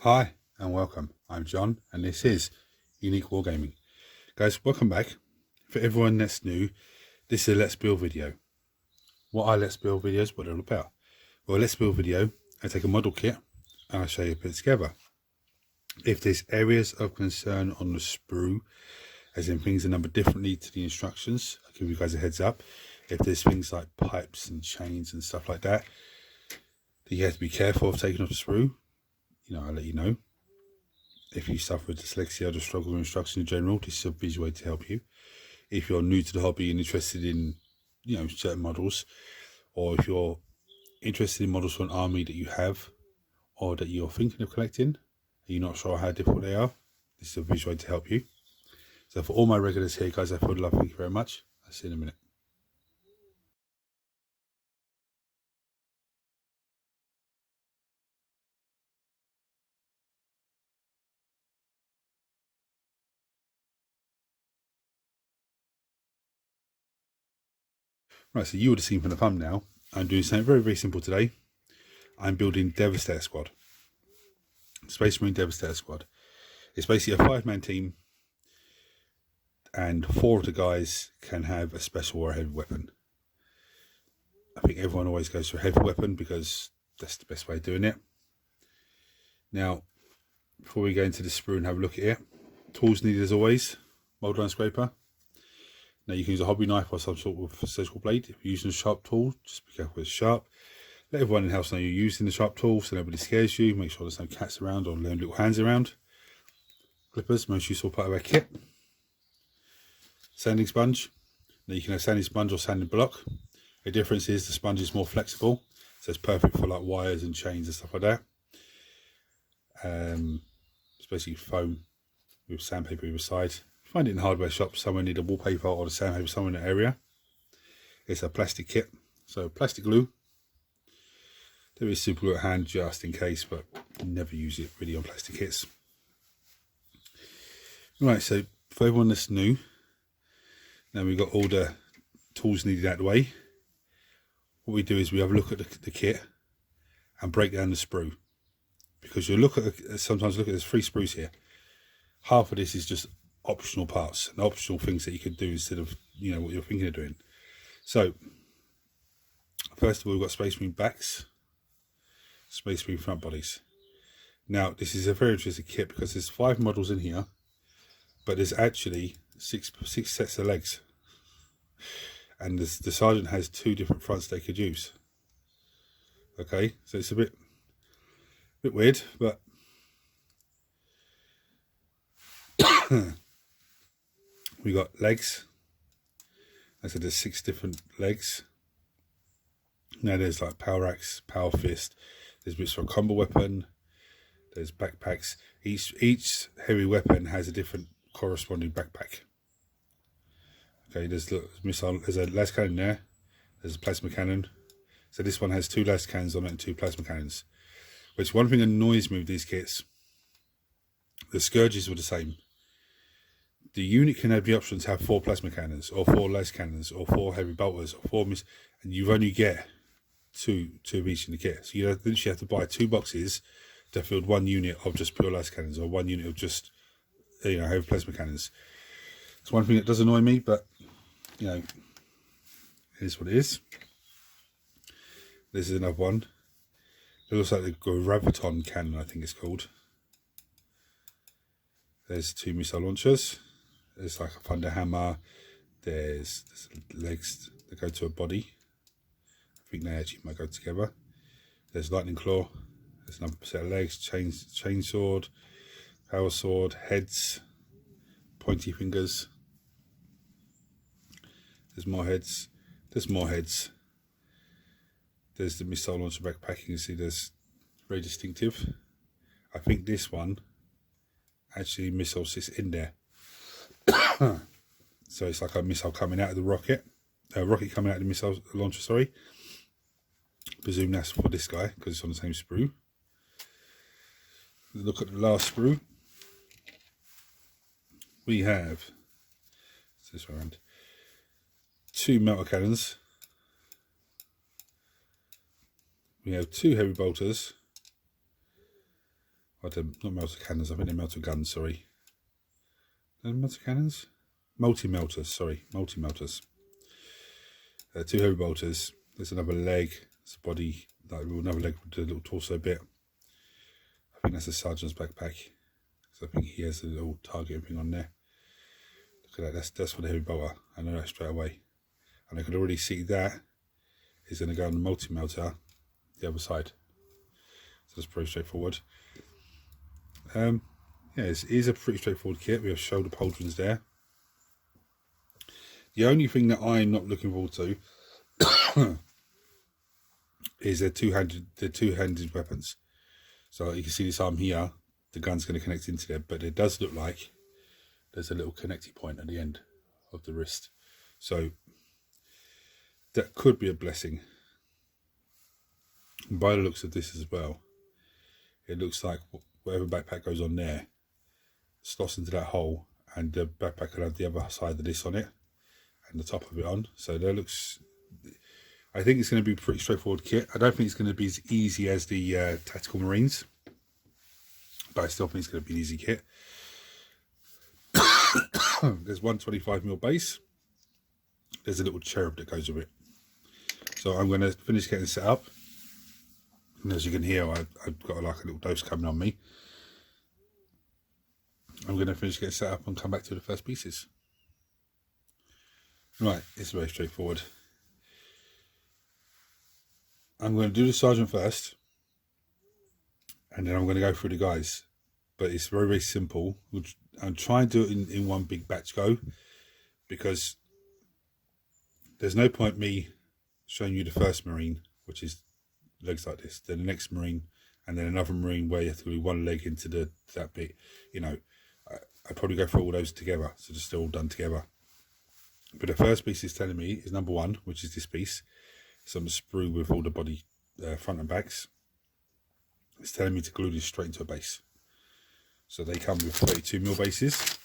Hi and welcome, I'm John and this is Unique Wargaming. Guys, welcome back. For everyone that's new, this is a Let's Build video. What are Let's Build videos? What they're all about? Well, Let's Build video, I take a model kit and I show you put it together. If there's areas of concern on the sprue, as in things are numbered differently to the instructions, I'll give you guys a heads up. If there's things like pipes and chains and stuff like that, you have to be careful of taking off the sprue. I'll let you know. If you suffer with dyslexia or just struggle with instruction in general, this is a visual way to help you. If you're new to the hobby and interested in, certain models, or if you're interested in models for an army that you have, or that you're thinking of collecting, and you're not sure how difficult they are, this is a visual way to help you. So for all my regulars here, guys, I feel love, thank you very much. I'll see you in a minute. Right, so you would have seen from the thumbnail, I'm doing something very, very simple today. I'm building Devastator Squad. Space Marine Devastator Squad. It's basically a 5-man team, and 4 of the guys can have a special or a heavy weapon. I think everyone always goes for a heavy weapon because that's the best way of doing it. Now, before we go into the sprue and have a look at it, tools needed as always, mould line scraper. Now you can use a hobby knife or some sort of surgical blade. If you're using a sharp tool, just be careful it's sharp. Let everyone in the house know you're using the sharp tool so nobody scares you. Make sure there's no cats around or little hands around. Clippers, most useful part of our kit. Sanding sponge. Now you can have sanding sponge or sanding block. The difference is the sponge is more flexible, so it's perfect for like wires and chains and stuff like that. It's basically foam with sandpaper either side. Find it in hardware shops somewhere near the wallpaper or the sandpaper somewhere in the area. It's a plastic kit, so plastic glue. There is super glue at hand just in case, but never use it really on plastic kits. Right, so for everyone that's new, now we've got all the tools needed out of the way. What we do is we have a look at the kit and break down the sprue, because you look at sometimes look at there's 3 sprues here. Half of this is just optional parts and optional things that you could do instead of what you're thinking of doing. So first of all, we've got Space Marine backs, Space Marine front bodies. Now this is a very interesting kit because there's 5 models in here, but there's actually six sets of legs, and the sergeant has 2 different fronts they could use. Okay, so it's a bit weird, but we got legs. I said there's 6 different legs. Now there's like power axe, power fist, there's bits for a combo weapon, there's backpacks. Each heavy weapon has a different corresponding backpack. Okay, there's a las cannon there, there's a plasma cannon. So this one has 2 las cannons on it and 2 plasma cannons. Which one thing annoys me with these kits, the scourges were the same. The unit can have the option to have 4 plasma cannons, or 4 las cannons, or 4 heavy bolters, or 4 and you only get two of each in the kit. So you literally have to buy 2 boxes to fill 1 unit of just pure las cannons, or 1 unit of just heavy plasma cannons. It's one thing that does annoy me, but it is what it is. This is another one. It looks like the Grav-cannon cannon, I think it's called. There's 2 missile launchers. There's like a thunder hammer. There's legs that go to a body. I think they actually might go together. There's lightning claw. There's another set of legs. Chain sword, power sword, heads, pointy fingers. There's more heads. There's more heads. There's the missile launcher backpack. You can see there's very distinctive. I think this one actually missile sits in there. So it's like a missile coming out of the rocket. Rocket coming out of the missile launcher, sorry. Presume that's for this guy because it's on the same sprue. Look at the last sprue. We have this way around 2 melta cannons. We have 2 heavy bolters. not melter cannons, I think they're melter guns, sorry. Melter cannons? Multi-melters, sorry, multi-melters. 2 heavy bolters, there's another leg, there's a body, another leg with a little torso bit. I think that's a sergeant's backpack. So I think he has a little targeting thing on there. Look at that, that's for the heavy bolter. I know that straight away. And I can already see that is going to go on the multi-melter the other side. So that's pretty straightforward. Yeah, it is a pretty straightforward kit. We have shoulder pauldrons there. The only thing that I'm not looking forward to is the two-handed weapons. So you can see this arm here, the gun's going to connect into there, but it does look like there's a little connecting point at the end of the wrist. So that could be a blessing. And by the looks of this as well, it looks like whatever backpack goes on there slots into that hole, and the backpack will have the other side of this on it and the top of it on. So that looks, I think it's going to be a pretty straightforward kit. I don't think it's going to be as easy as the Tactical Marines, but I still think it's going to be an easy kit. There's 125mm base. There's a little cherub that goes with it. So I'm going to finish getting set up. And as you can hear, I've got like a little dose coming on me. I'm going to finish getting set up and come back to the first pieces. Right, it's very straightforward. I'm going to do the sergeant first, and then I'm going to go through the guys. But it's very, very simple. I'm trying to do it in one big batch go, because there's no point me showing you the first Marine, which is legs like this, then the next Marine, and then another Marine where you have to glue one leg into that bit. You know, I'd probably go through all those together, so just all done together. But the first piece is telling me is number 1, which is this piece. Some sprue with all the body front and backs. It's telling me to glue this straight into a base. So they come with 32mm bases.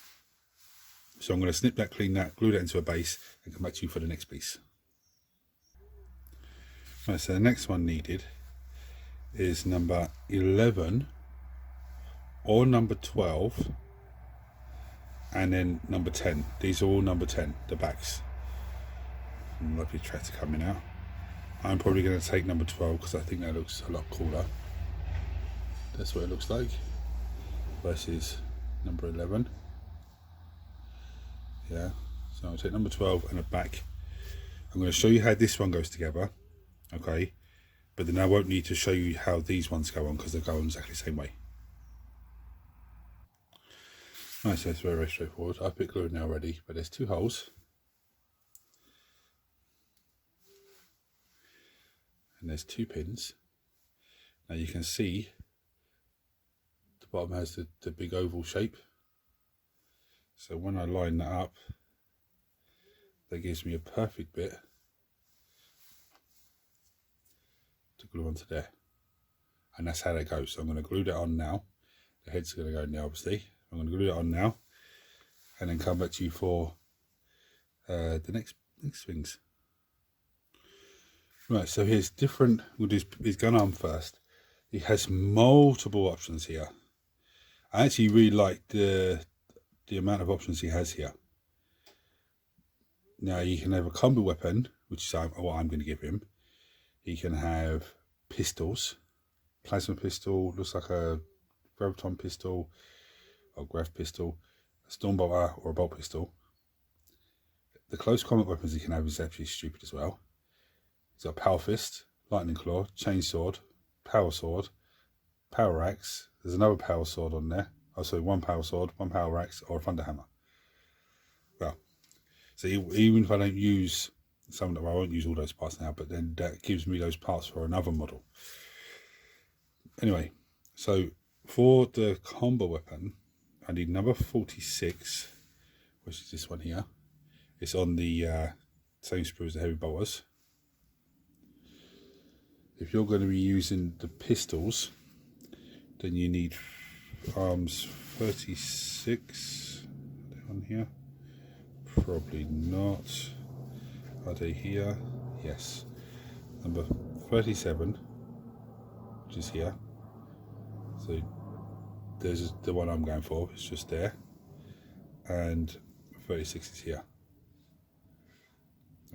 So I'm going to snip that, clean that, glue that into a base, and come back to you for the next piece. Right, so the next one needed is number 11 or number 12, and then number 10. These are all number 10, the backs. Lovely tractor coming out. I'm probably going to take number 12 because I think that looks a lot cooler. That's what it looks like versus number 11. Yeah, so I'll take number 12 and a back. I'm going to show you how this one goes together, okay, but then I won't need to show you how these ones go on because they go on exactly the same way. Right, so it's very, very straightforward. I've put glue in now already, but there's 2 holes. And there's 2 pins. Now you can see the bottom has the big oval shape. So when I line that up, that gives me a perfect bit to glue onto there. And that's how that goes. So I'm going to glue that on now. The head's going to go in there, obviously. I'm going to glue it on now, and then come back to you for the next things. Right, so here's different. We'll do his gun arm first. It has multiple options here. I actually really like the amount of options he has here. Now you can have a combo weapon, which is what I'm going to give him. He can have pistols, plasma pistol, looks like a graviton pistol, or grav pistol, a storm bolter, or a bolt pistol. The close combat weapons he can have is actually stupid as well. He's got power fist, lightning claw, chain sword, power axe. There's another power sword on there. Oh, sorry, 1 power sword, 1 power axe, or a thunder hammer. Well, so even if I don't use some of them, I won't use all those parts now, but then that gives me those parts for another model. Anyway, so for the combo weapon, I need number 46, which is this one here. It's on the same sprue as the heavy bolters. If you're going to be using the pistols, then you need arms 36. Are they on here? Probably not. Are they here? Yes. Number 37, which is here. So there's the one I'm going for, it's just there, and 36 is here.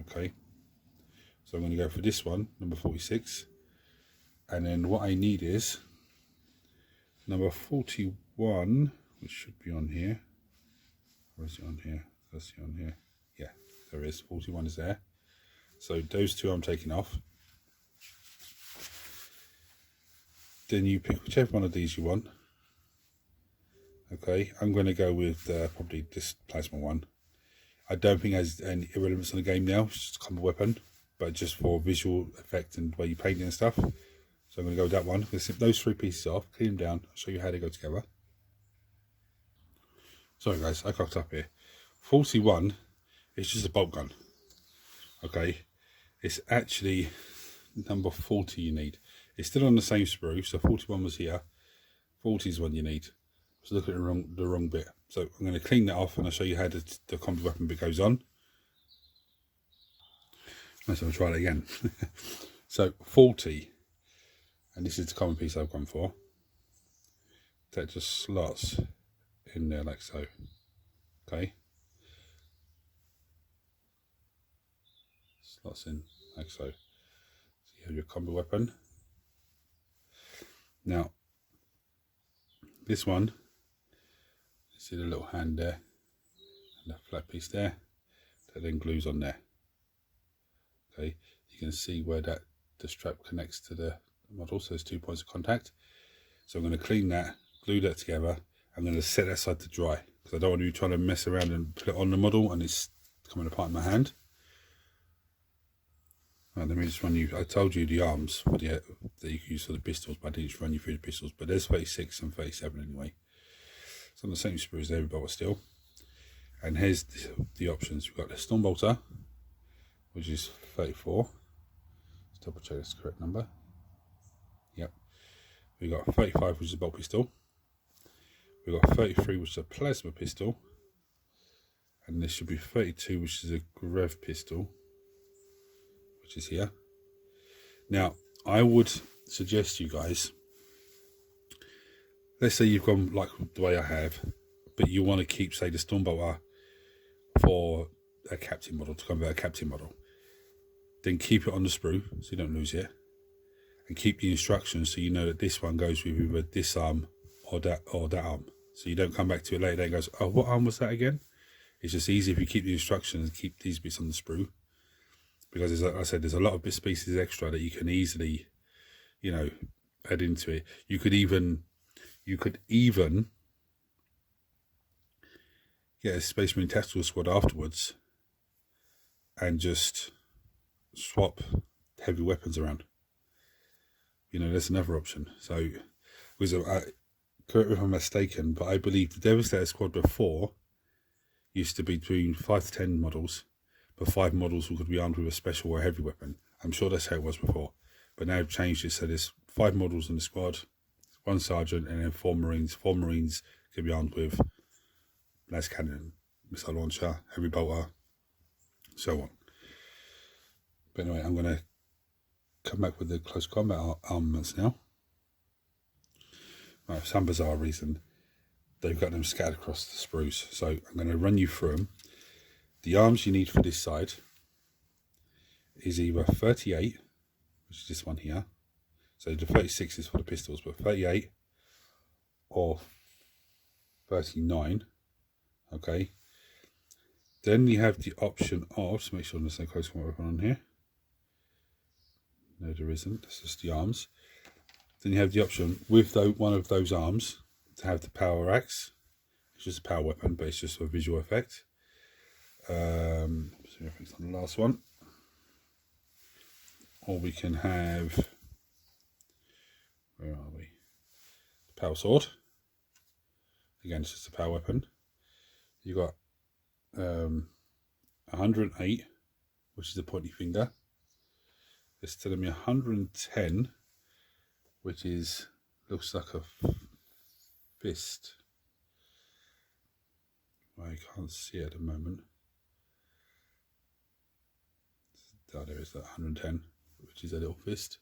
Okay, so I'm going to go for this one, number 46, and then what I need is number 41, which should be on here. Where is it on here? That's it on here. Yeah, there is. 41 is there. So those two I'm taking off. Then you pick whichever one of these you want. Okay, I'm going to go with probably this plasma one. I don't think it has any irrelevance in the game now. It's just a combat weapon, but just for visual effect and the way you paint it and stuff. So I'm going to go with that one. I'm going to snip those three pieces off, clean them down, I'll show you how they go together. Sorry guys, I cocked up here. 41 is just a bolt gun. Okay, it's actually number 40 you need. It's still on the same sprue, so 41 was here. 40 is one you need. So look at the wrong bit. So I'm going to clean that off and I'll show you how the combat weapon bit goes on. Let's have a try it again. So 40, and this is the common piece I've gone for. That just slots in there like so. Okay. Slots in like so. So you have your combat weapon. Now, this one, you see the little hand there, and that flat piece there, that then glues on there. Okay, you can see where the strap connects to the model, so there's 2 points of contact. So I'm going to clean that, glue that together. I'm going to set that aside to dry, because I don't want to be trying to mess around and put it on the model and it's coming apart in my hand. Right, let me just run you, I told you the arms for that you can use for the pistols, but I didn't just run you through the pistols. But there's 36 and 37 anyway. It's on the same sprue as every bolter still. And here's the options. We've got the storm bolter, which is 34. Let's double check that's the correct number. Yep. We've got 35, which is a bolt pistol. We've got 33, which is a plasma pistol. And this should be 32, which is a Grav pistol, which is here. Now, I would suggest you guys, let's say you've gone like the way I have, but you want to keep, say, the storm bolter for a captain model, to convert a captain model. Then keep it on the sprue so you don't lose it, and keep the instructions so you know that this one goes with either this arm or that arm. So you don't come back to it later and goes, oh, what arm was that again? It's just easy if you keep the instructions and keep these bits on the sprue. Because as I said, there's a lot of bits pieces extra that you can easily, you know, add into it. You could even get a Space Marine Tactical Squad afterwards and just swap heavy weapons around. You know, that's another option. So, correct me if I'm mistaken, but I believe the Devastator Squad before used to be between 5 to 10 models. But 5 models who could be armed with a special or heavy weapon. I'm sure that's how it was before. But now they've changed it, so there's 5 models in the squad, 1 sergeant, and then 4 Marines. 4 Marines can be armed with Grav-cannon, missile launcher, heavy bolter, so on. But anyway, I'm going to come back with the close combat armaments now. Right, for some bizarre reason, they've got them scattered across the sprues. So I'm going to run you through them. The arms you need for this side is either 38, which is this one here. So the 36 is for the pistols, but 38 or 39. Okay. Then you have the option of, just make sure there's no close combat weapon on here. No, there isn't. That's just the arms. Then you have the option with one of those arms to have the power axe. It's just a power weapon, but it's just a visual effect. So everything's on the last one. Or we can have, where are we? The power sword. Again, it's just a power weapon. You've got 108, which is a pointy finger. It's telling me 110, which is, looks like a fist. I can't see it at the moment. Oh, there is that 110, which is a little fist.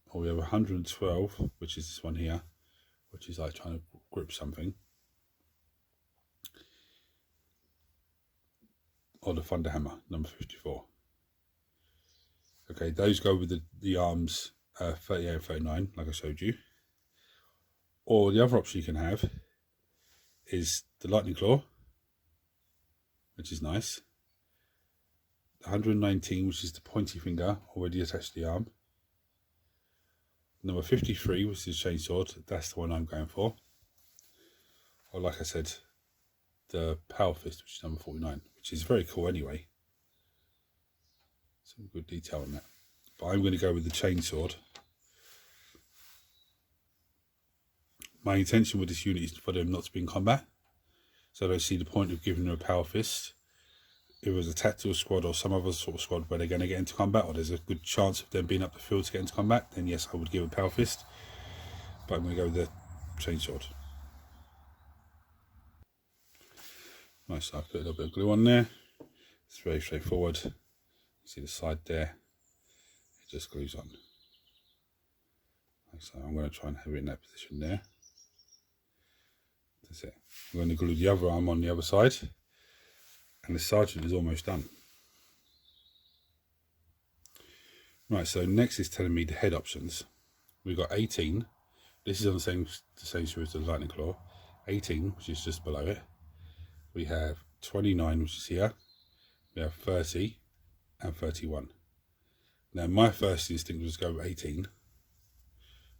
Or we have 112, which is this one here, which is like trying to grip something, or the thunder hammer, number 54. Okay, those go with the arms 38 and 39, like I showed you. Or the other option you can have is the lightning claw, which is nice. The 119, which is the pointy finger already attached to the arm. Number 53, which is chainsword, that's the one I'm going for. Or like I said, the power fist, which is number 49, which is very cool anyway. Some good detail on that. But I'm going to go with the chainsword. My intention with this unit is for them not to be in combat, so I don't see the point of giving them a power fist. If it was a tactical squad or some other sort of squad where they're going to get into combat, or there's a good chance of them being up the field to get into combat, then yes, I would give a power fist. But I'm going to go with the chainsword. Nice, so I put a little bit of glue on there. It's very straightforward. You see the side there, it just glues on. So I'm going to try and have it in that position there. That's it. I'm going to glue the other arm on the other side, and the sergeant is almost done. Right, so next is telling me the head options. We've got 18. This is on the same screw as the lightning claw. 18, which is just below it. We have 29, which is here. We have 30 and 31. Now my first instinct was to go 18,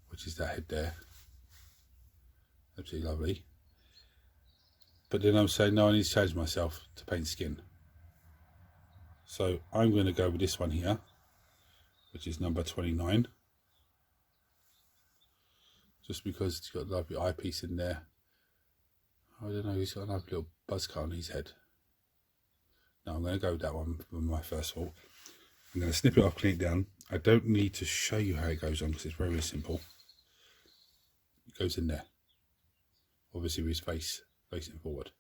which is that head there. Absolutely lovely. But then I'm saying, no, I need to change myself to paint skin. So I'm going to go with this one here, which is number 29. Just because it's got a lovely eyepiece in there. I don't know, he's got a lovely little buzz cut on his head. No, I'm going to go with that one for my first thought. I'm going to snip it off, clean it down. I don't need to show you how it goes on because it's very, very simple. It goes in there. Obviously with his face facing forward.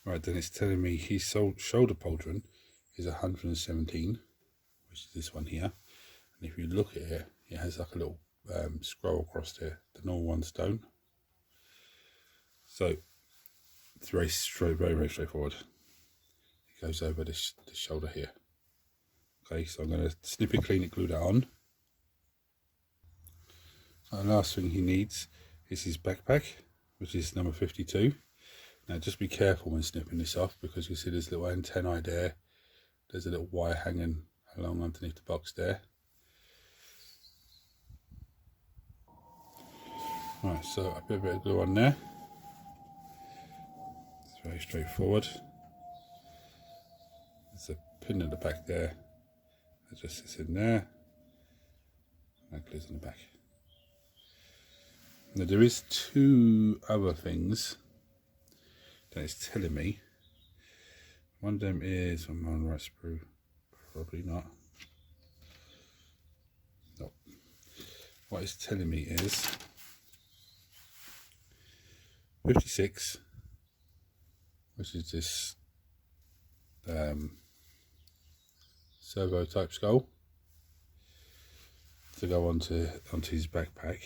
Right, then it's telling me his shoulder pauldron is 117, which is this one here. And if you look at it, it has like a little scroll across there. The normal ones don't. So it's very straightforward. It goes over this shoulder here. Okay, so I'm going to snip it, clean it, glue that on. So the last thing he needs is his backpack, which is number 52. Now just be careful when snipping this off, because you see there's a little antennae there. There's a little wire hanging along underneath the box there. Right, so I put a bit of glue on there. It's very straightforward. There's a pin in the back there. It just sits in there. And that glues on the back. Now there is two other things that it's telling me. One of them is, am I on the right sprue? Probably not. No. What it's telling me is 56, which is this servo type skull, to go onto his backpack.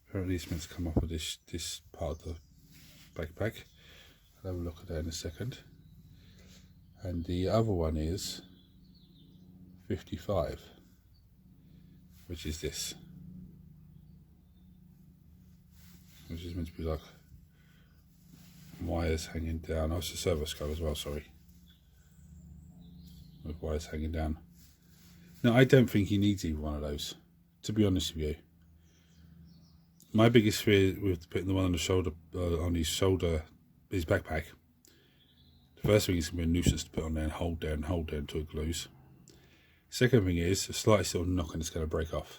Apparently it's meant to come off of this part of the backpack. I'll have a look at that in a second. And the other one is 55, which is this, which is meant to be like wires hanging down. Oh, it's a servo skull as well, sorry, with wires hanging down. Now I don't think he needs either one of those, to be honest with you. My biggest fear with putting the one on the shoulder, his backpack, the first thing is going to be a nuisance to put on there and hold there until it glues. Second thing is, the slightest little knock and it's going to break off.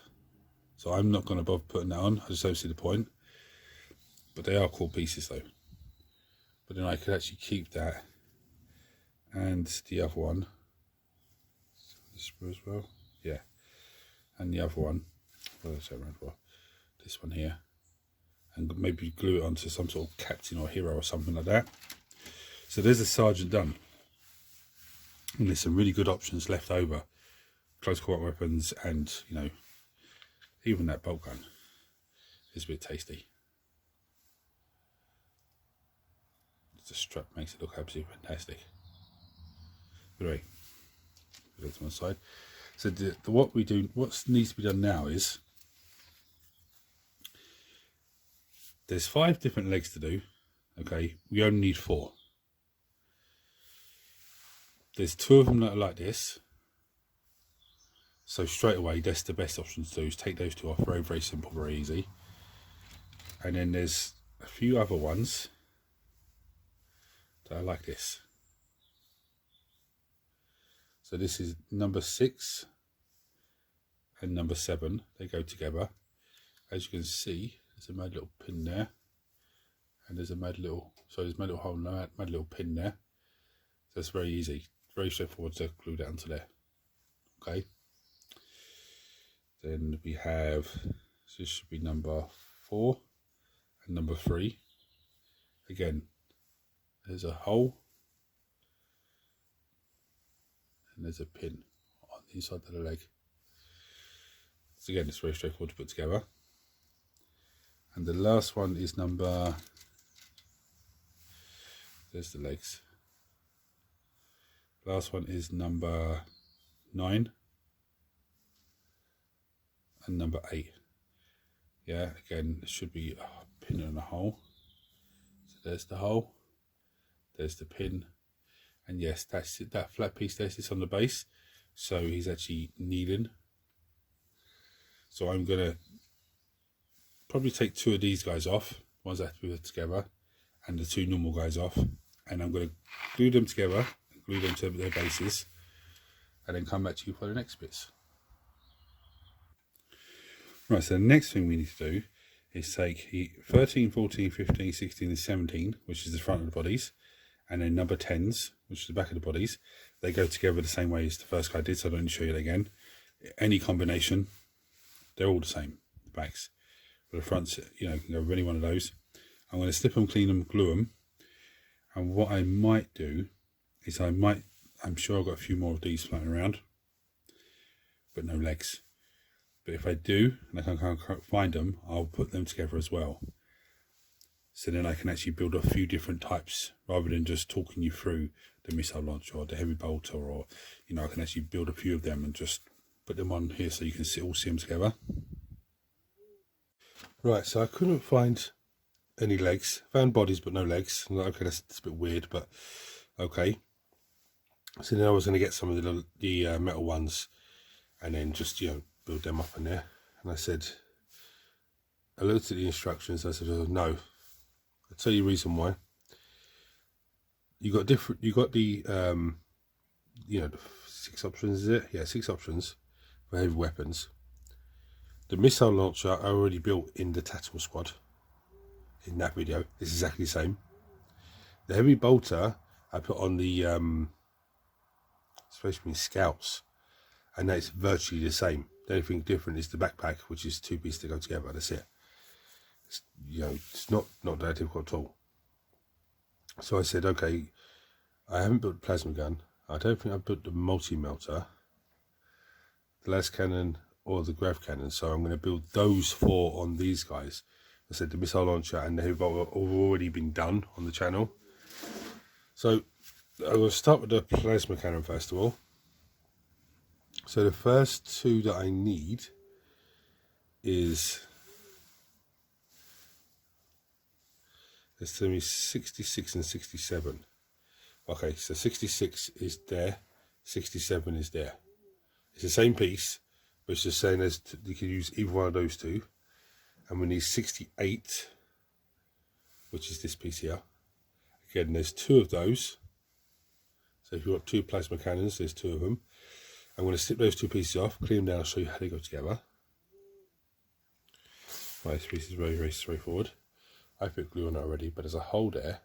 So I'm not going to bother putting that on, I just don't see the point. But they are cool pieces though. But then I could actually keep that and the other one, this sprue as well, yeah, and the other one, this one here, and maybe glue it onto some sort of captain or hero or something like that. So there's the sergeant done. And there's some really good options left over. Close combat weapons and, you know, even that bolt gun is a bit tasty. The strap makes it look absolutely fantastic. Anyway, put it to one side. So what needs to be done now is, there's 5 different legs to do. Okay, we only need 4. There's 2 of them that are like this. So straight away, that's the best option to do, is take those 2 off. Very, very simple, very easy. And then there's a few other ones that are like this. So this is number 6 and number 7. They go together. As you can see, there's a mad little pin there. And there's a mad little, there's a mad little hole there, mad little pin there. So it's very easy, very straightforward to glue down to there. Okay. Then we have, so this should be number 4 and number 3. Again, there's a hole and there's a pin on the inside of the leg. So again, it's very straightforward to put together. And the last one is number, there's the legs. Last one is number 9 and number 8. Yeah, again, it should be a pin and a hole. So there's the hole, there's the pin, and yes, that's it, that flat piece there sits on the base, so he's actually kneeling. So I'm gonna probably take 2 of these guys off, ones that have to be put together, and the 2 normal guys off, and I'm gonna glue them together, glue them to their bases, and then come back to you for the next bits. Right, so the next thing we need to do is take 13, 14, 15, 16 and 17, which is the front of the bodies, and then number 10s, which is the back of the bodies. They go together the same way as the first guy did, so I don't need to show you that again. Any combination, they're all the same, the backs. For the fronts, you know, you can go with any one of those. I'm going to slip them, clean them, glue them, and what I might do is I'm sure I've got a few more of these floating around, but no legs. But if I do, and I can't find them, I'll put them together as well. So then I can actually build a few different types, rather than just talking you through the missile launcher or the heavy bolter, or, you know, I can actually build a few of them and just put them on here so you can all see them together. Right, so I couldn't find any legs. Found bodies but no legs. Okay, that's a bit weird, but okay. So then I was going to get some of the metal ones and then just, you know, build them up in there. And I said, I looked at the instructions. I said, oh, no. I'll tell you the reason why. You got the you know, the 6 options, is it? Yeah, 6 options for heavy weapons. The missile launcher I already built in the tactical squad in that video. It's exactly the same. The heavy bolter I put on the supposed to be scouts, and that's virtually the same. The only thing different is the backpack, which is 2 pieces to go together. That's it. It's, you know, it's not that difficult at all. So I said, okay, I haven't built the plasma gun. I don't think I've built the multi-melta, the las-cannon, or the Grav-cannon. So I'm going to build those 4 on these guys. I said the missile launcher and the heavy bolter have already been done on the channel. So I will start with the plasma cannon first of all. So the first 2 that I need is, it's going to be 66 and 67. Okay, so 66 is there, 67 is there. It's the same piece, but it's just saying as you can use either one of those 2. And we need 68, which is this piece here. Again, there's 2 of those. So if you've got 2 plasma cannons, there's 2 of them. I'm going to snip those 2 pieces off, clean them down, I'll show you how they go together. Right, this piece is very, very straightforward. I put glue on it already, but there's a hole there,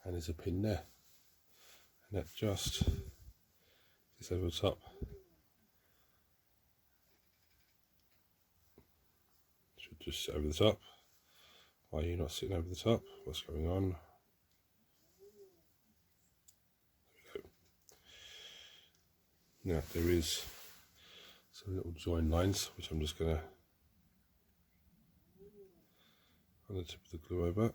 and there's a pin there. And that just is over the top. Should just sit over the top. Why are you not sitting over the top? What's going on? There we go. Now there is some little join lines, which I'm just going to on the tip of the glue over.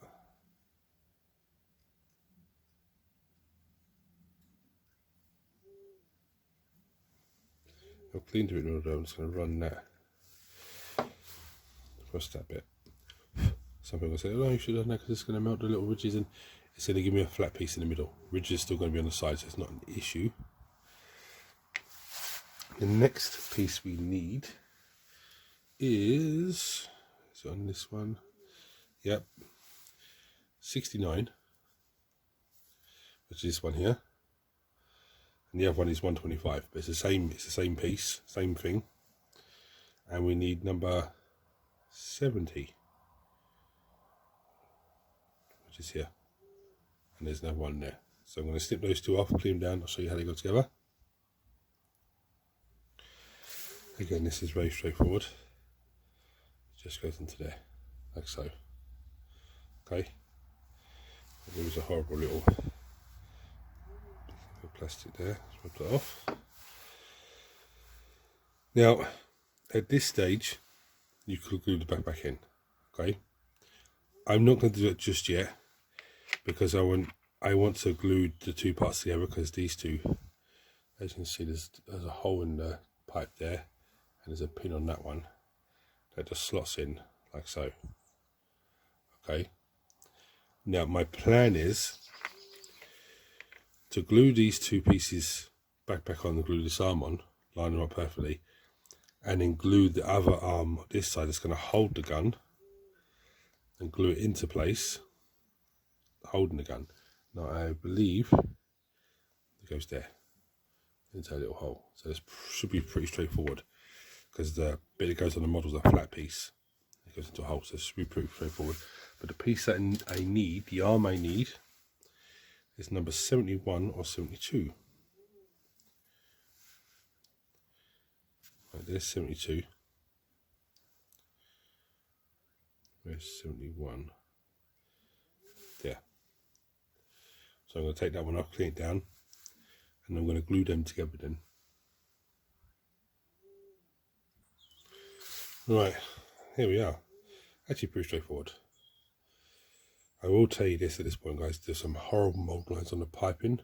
I've cleaned it in order. I'm just going to run that across that bit. Some people say, oh, you should have done that because it's going to melt the little ridges, and it's going to give me a flat piece in the middle. Ridges are still going to be on the side, so it's not an issue. The next piece we need is on this one. Yep, 69, which is this one here, and the other one is 125. But it's the same piece, same thing, and we need number 70, which is here, and there's another one there. So I'm going to snip those two off, clean them down. I'll show you how they go together. Again, this is very straightforward. It just goes into there, like so. Okay. There was a horrible little bit of plastic there. Let's rip that off. Now, at this stage, you could glue the back in. Okay. I'm not going to do it just yet because I want to glue the two parts together, because these two, as you can see, there's a hole in the pipe there. And there's a pin on that one that just slots in like so. Okay. Now my plan is to glue these two pieces back on, and glue this arm on, line them up perfectly, and then glue the other arm this side that's going to hold the gun, and glue it into place, holding the gun. Now I believe it goes there into a little hole. So this should be pretty straightforward, because the bit that goes on the model is a flat piece. It goes into a hole, so it should be pretty straightforward. But the piece that I need, the arm I need, is number 71 or 72. Right, there's 72. Where's 71? There. So I'm going to take that one off, clean it down, and I'm going to glue them together then. Right, here we are. Actually pretty straightforward. I will tell you this at this point, guys, there's some horrible mold lines on the piping.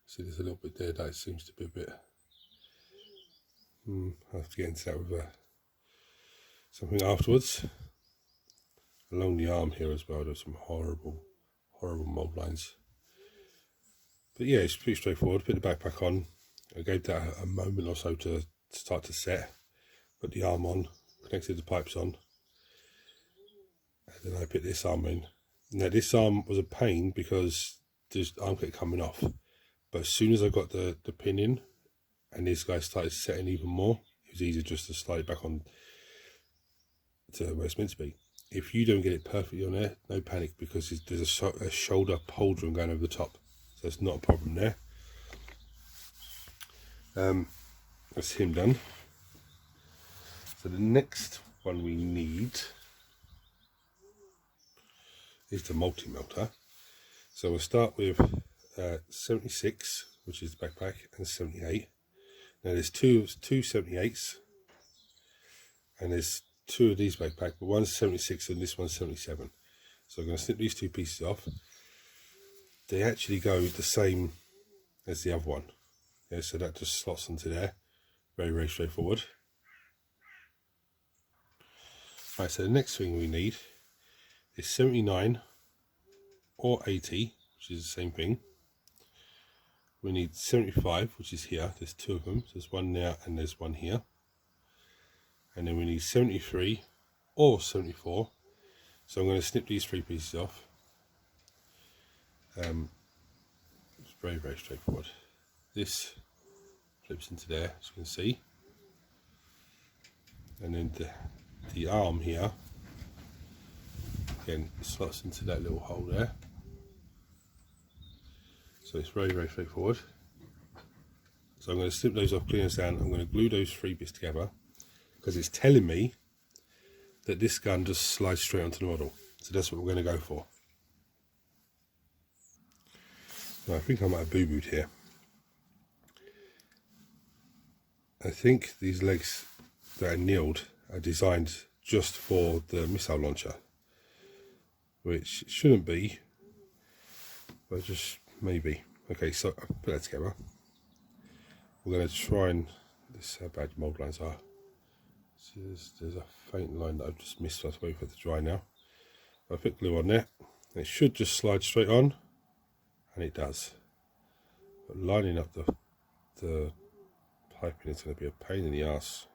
See, there's a little bit there that seems to be a bit... I'll have to get into that with something afterwards. Along the arm here as well, there's some horrible mold lines. But yeah, it's pretty straightforward. Put the backpack on. I gave that a moment or so to start to set. Put the arm on, connected the pipes on, and then I put this arm in. Now this arm was a pain because there's arm kept coming off, but as soon as I got the pin in and this guy started setting even more, it was easier just to slide it back on to where it's meant to be. If you don't get it perfectly on there, no panic, because there's a shoulder pauldron going over the top, so it's not a problem there. That's him done. So the next one we need is the multi-melta. So we'll start with 76, which is the backpack, and 78. Now there's two 78s, and there's two of these backpack, but one's 76 and this one's 77. So I'm going to snip these two pieces off. They actually go the same as the other one. Yeah, so that just slots into there. Very straightforward. Right, so the next thing we need is 79 or 80, which is the same thing. We need 75, which is here. There's two of them. So there's one there and there's one here. And then we need 73 or 74. So I'm going to snip these three pieces off. It's very straightforward. This flips into there, as you can see. And then the arm here, again, slots into that little hole there. So it's very straightforward. So I'm going to snip those off, clean those down. I'm going to glue those three bits together, because it's telling me that this gun just slides straight onto the model. So that's what we're going to go for. Now, I think I might have boo-booed here. I think these legs that are nailed are designed just for the missile launcher, which shouldn't be, but just maybe. Okay, so I'll put that together. We're going to try and, this is how bad mould lines are. So there's a faint line that I've just missed, so I have to wait for it to dry now. I put glue on there, and it should just slide straight on, and it does. But lining up the piping is going to be a pain in the ass.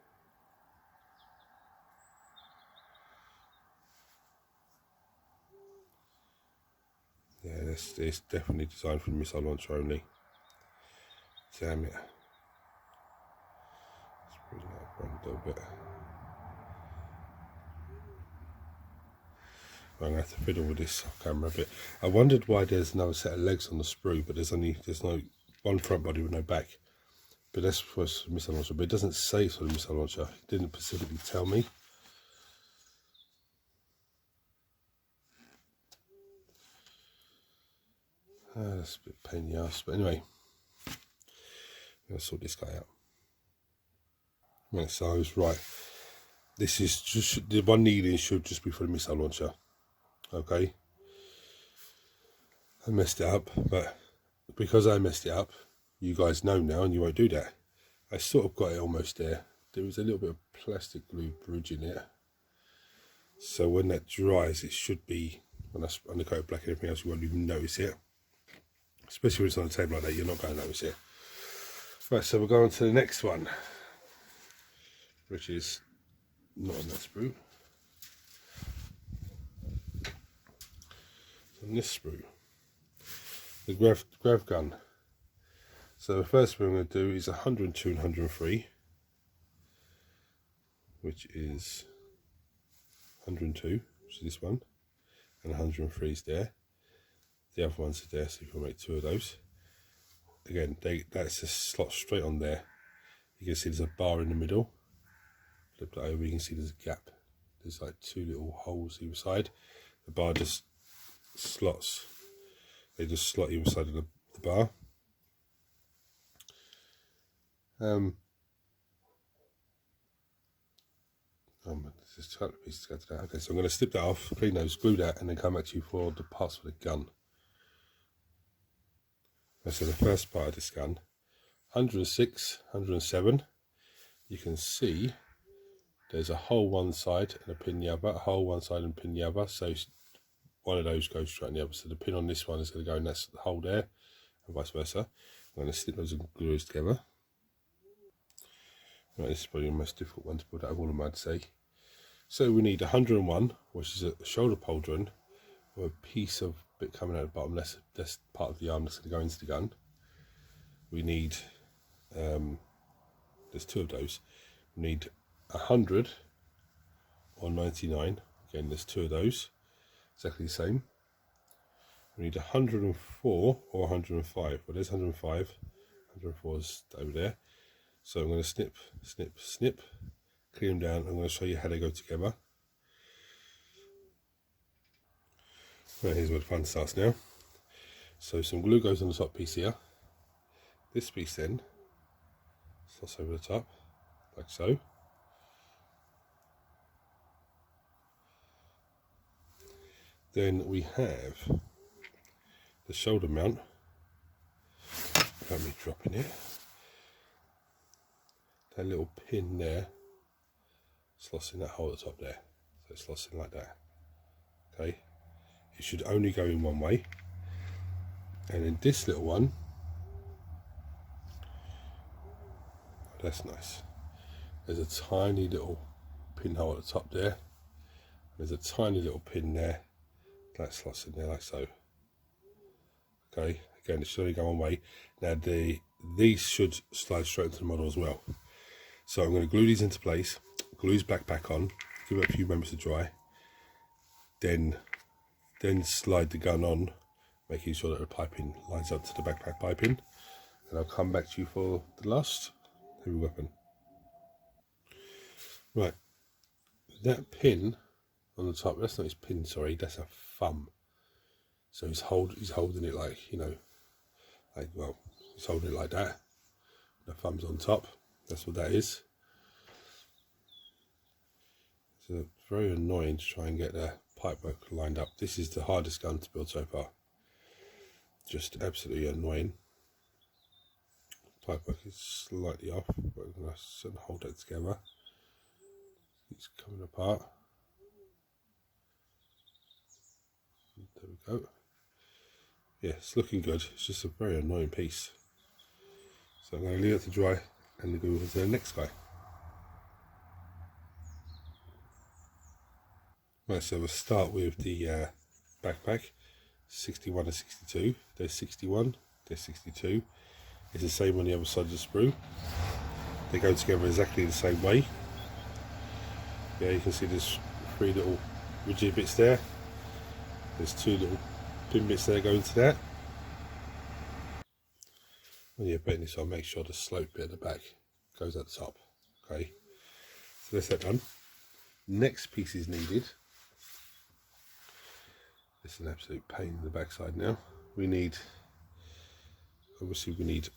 Yeah, it's definitely designed for the missile launcher only. Damn it. Let's bring that one a little bit. I'm going to have to fiddle with this off camera a bit. I wondered why there's another set of legs on the sprue, but there's no one front body with no back. But that's for the missile launcher. But it doesn't say it's for the missile launcher. It didn't specifically tell me. That's a bit pain in the ass. But anyway, I'm going to sort this guy out. Right, so I was right. This is just, the one needing should just be for the missile launcher. Okay. I messed it up, but because I messed it up, you guys know now and you won't do that. I sort of got it almost there. There was a little bit of plastic glue bridging it. So when that dries, it should be, when I undercoat black and everything else, you won't even notice it. Especially when it's on a table like that, you're not going to notice it. Right, so we're going to the next one, which is not on that sprue. So on this sprue, the Grav-cannon. So the first one I'm going to do is 102 and 103, which is 102, which is this one, and 103 is there. The other ones are there, so you can make two of those. Again, that's just slot straight on there. You can see there's a bar in the middle. Flip that over, you can see there's a gap. There's like two little holes either side. The bar just slots. They just slot either side of the bar. There's just a couple of pieces to go to that. Okay, so I'm going to snip that off, clean those, glue that, and then come back to you for the parts for the gun. So the first part of this gun, 106, 107, you can see there's a hole one side and a pin the other, a hole one side and a pin the other, so one of those goes straight in the other. So the pin on this one is going to go in that hole there, and vice versa. I'm going to snip those and glue those together. Right, this is probably the most difficult one to put out of all of them, I'd say. So we need 101, which is a shoulder pauldron, or a piece of bit coming out the bottom. That's part of the arm that's going to go into the gun. We need, there's two of those. We need 100 or 99. Again, there's two of those, exactly the same. We need 104 or 105. Well, there's 105. 104 is over there. So I'm going to snip, snip, snip, clean them down. I'm going to show you how they go together. Right, here's where the fun starts now. So some glue goes on the top piece here. This piece then slots over the top, like so. Then we have the shoulder mount. Without me dropping it. That little pin there slots in that hole at the top there. So it slots in like that. Okay. It should only go in one way. And then this little one, oh, that's nice. There's a tiny little pinhole at the top there. There's a tiny little pin there. That slots in there like so. Okay, again, it should only go one way. Now these should slide straight into the model as well. So I'm going to glue these into place, glue his back on, give it a few moments to dry, then slide the gun on, making sure that the piping lines up to the backpack piping, and I'll come back to you for the last heavy weapon. Right, that pin on the top, that's not his pin, sorry, that's a thumb. So he's holding it like, you know, like, well, he's holding it like that. The thumb's on top. That's what that is. It's very annoying to try and get the pipework lined up. This is the hardest gun to build so far. Just absolutely annoying. Pipework is slightly off, but I'm going to hold that together. It's coming apart. There we go. Yeah, it's looking good. It's just a very annoying piece. So I'm going to leave it to dry and go over to the next guy. Right, so we'll start with the backpack. 61 and 62. There's 61, there's 62. It's the same on the other side of the sprue. They go together exactly the same way. Yeah, you can see there's 3 little rigid bits there. There's 2 little pin bits there going to that. When you're putting this on, make sure the slope bit at the back goes at the top. Okay, so that's that done. Next piece is needed. This is an absolute pain in the backside now. We need, obviously we need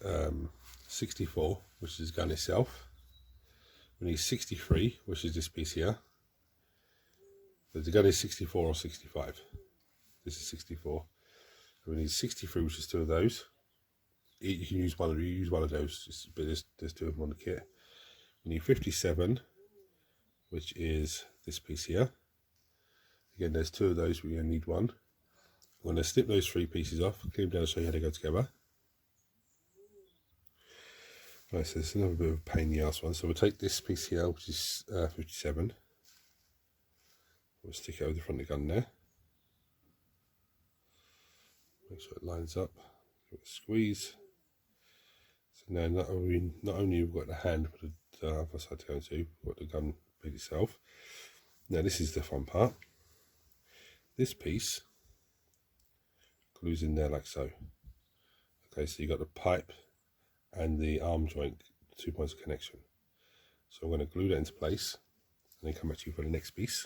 64, which is the gun itself. We need 63, which is this piece here. The gun is 64 or 65. This is 64. We need 63, which is 2 of those. You can use one of those, but there's 2 of them on the kit. We need 57, which is this piece here. Again, there's 2 of those, we only need 1. I'm going to snip those 3 pieces off, clean them down and show you how they go together. Right, so it's another bit of a pain in the ass one. So we'll take this piece here, which is 57. We'll stick it over the front of the gun there. Make sure it lines up. Give it a squeeze. So now not only we've got the hand for the other side to go into, we've got the gun bit itself. Now this is the fun part. This piece glues in there like so. Okay, so you've got the pipe and the arm joint, 2 points of connection. So I'm going to glue that into place and then come back to you for the next piece.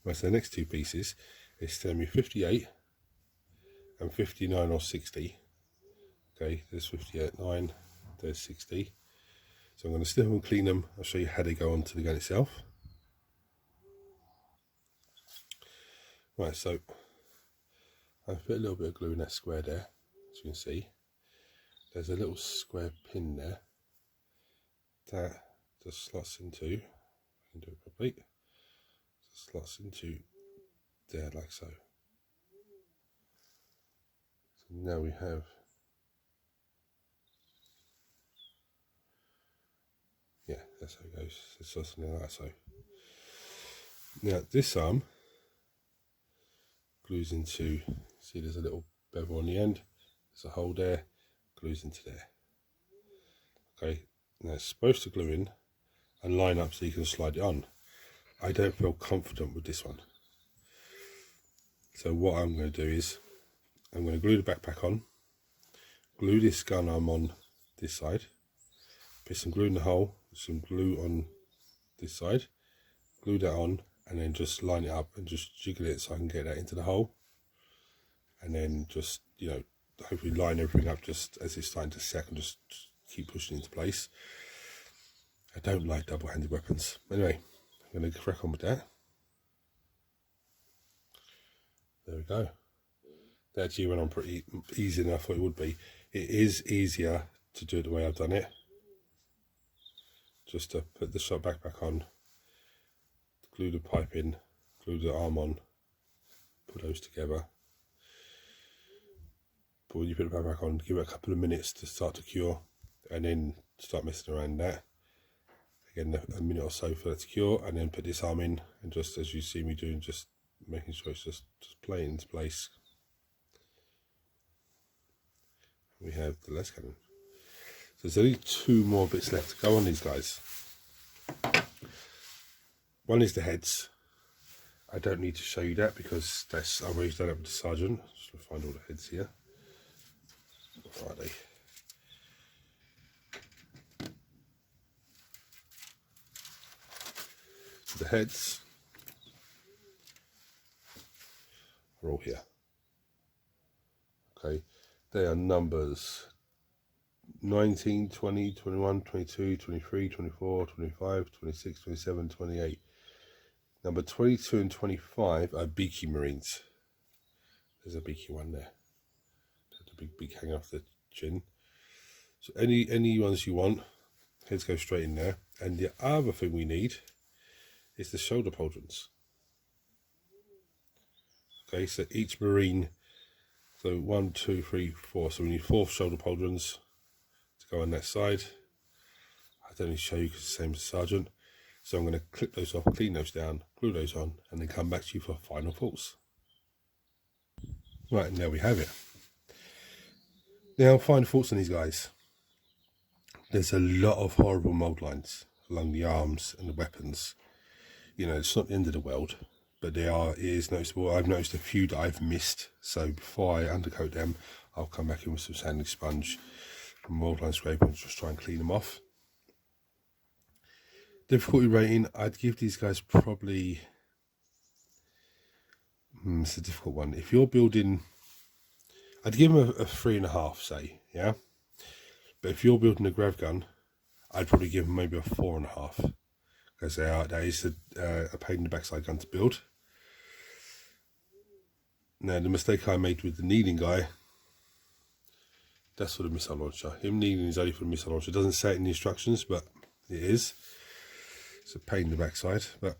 Right, so the next 2 pieces is telling me 58 and 59 or 60. Okay, there's 58, 9, there's 60. So I'm going to snip them and clean them. I'll show you how they go onto the gun itself. Right, so I've put a little bit of glue in that square there, as you can see. There's a little square pin there that just slots into, I can do it properly, just slots into there like so. So now we have that's how it goes. It's just like that. So now this arm glues into, see there's a little bevel on the end, there's a hole there, glues into there. Okay, now it's supposed to glue in and line up so you can slide it on. I don't feel confident with this one. So what I'm going to do is I'm going to glue the backpack on, glue this gun arm on this side, put some glue in the hole, some glue on this side, glue that on, and then just line it up and just jiggle it so I can get that into the hole, and then just, you know, hopefully line everything up just as it's starting to set and just keep pushing into place. I don't like double-handed weapons. Anyway, I'm going to crack on with that. There we go. That actually went on pretty easy than I thought it would be. It is easier to do it the way I've done it. Just to put the shot backpack on, glue the pipe in, glue the arm on, put those together. But when you put the backpack on, give it a couple of minutes to start to cure, and then start messing around that. Again, a minute or so for that to cure, and then put this arm in, and just as you see me doing, just making sure it's just playing into place. We have the less cannon. So there's only 2 more bits left to go on these guys. One is the heads. I don't need to show you that because that's, I've already done it with the sergeant. Just to find all the heads here. Where are they? So the heads are all here. Okay, they are numbers 19, 20, 21, 22, 23, 24, 25, 26, 27, 28. Number 22 and 25 are beaky marines. There's a beaky one there. There's a big beak hanging off the chin. So any ones you want, heads go straight in there. And the other thing we need is the shoulder pauldrons. Okay, so each marine, so 1, 2, 3, 4. So we need 4 shoulder pauldrons to go on that side. I don't need to show you because it's the same as Sergeant. So I'm going to clip those off, clean those down, glue those on, and then come back to you for final thoughts. Right, and there we have it. Now, final thoughts on these guys. There's a lot of horrible mould lines along the arms and the weapons. You know, it's not the end of the world, but it is noticeable. I've noticed a few that I've missed, so before I undercoat them, I'll come back in with some sanding sponge and mould line scraper and just try and clean them off. Difficulty rating, I'd give these guys probably, it's a difficult one. If you're building, I'd give them a 3.5, say, yeah? But if you're building a grav gun, I'd probably give them maybe a 4.5. Because that is a pain in the backside gun to build. Now, the mistake I made with the kneeling guy, that's for the missile launcher. Him kneeling is only for the missile launcher. It doesn't say it in the instructions, but it is. It's a pain in the backside, but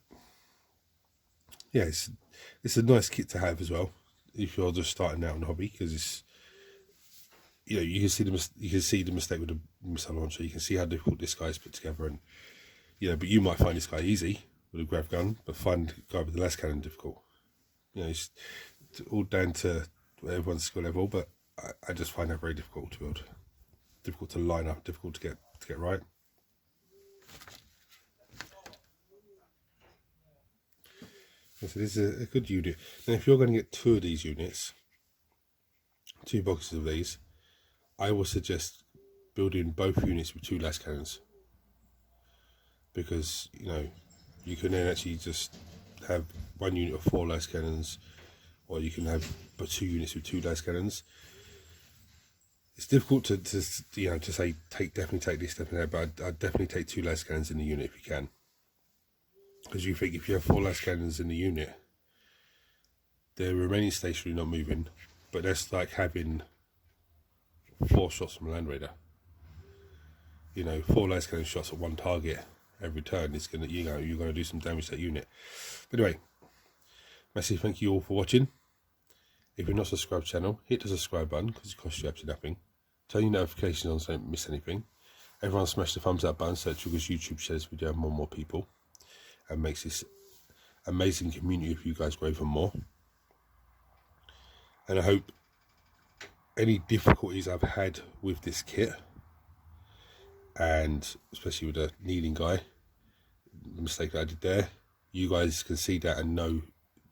yeah, it's a nice kit to have as well if you're just starting out in the hobby, because it's, you know, you can see the mistake with the missile launcher. You can see how difficult this guy is put together, and you know, but you might find this guy easy with a grav gun, but find the guy with the las cannon difficult. You know, it's all down to everyone's skill level, but I just find that very difficult to build, difficult to line up, difficult to get right. So this is a good unit. Now, if you're going to get 2 of these units, 2 boxes of these, I would suggest building both units with 2 las cannons, because you know you can then actually just have 1 unit of 4 las cannons, or you can have 2 units with 2 las cannons. It's difficult to you know, to say definitely take this, definitely that, but I'd definitely take 2 las cannons in the unit if you can. Because you think if you have 4 las cannons in the unit, they're remaining stationary, not moving, but that's like having 4 shots from a Land Raider. You know, 4 las cannon shots at 1 target every turn is gonna, you know, you're gonna do some damage to that unit. But anyway, massive thank you all for watching. If you're not subscribed to the channel, hit the subscribe button because it costs you absolutely nothing. Turn your notifications on so you don't miss anything. Everyone smash the thumbs up button so it triggers YouTube shares this video to more and more people, and makes this amazing community of you guys grow even more. And I hope any difficulties I've had with this kit, and especially with the kneeling guy, the mistake that I did there, you guys can see that and know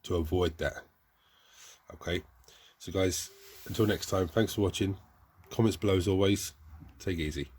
to avoid that. Okay, so guys, until next time, thanks for watching. Comments below as always. Take it easy.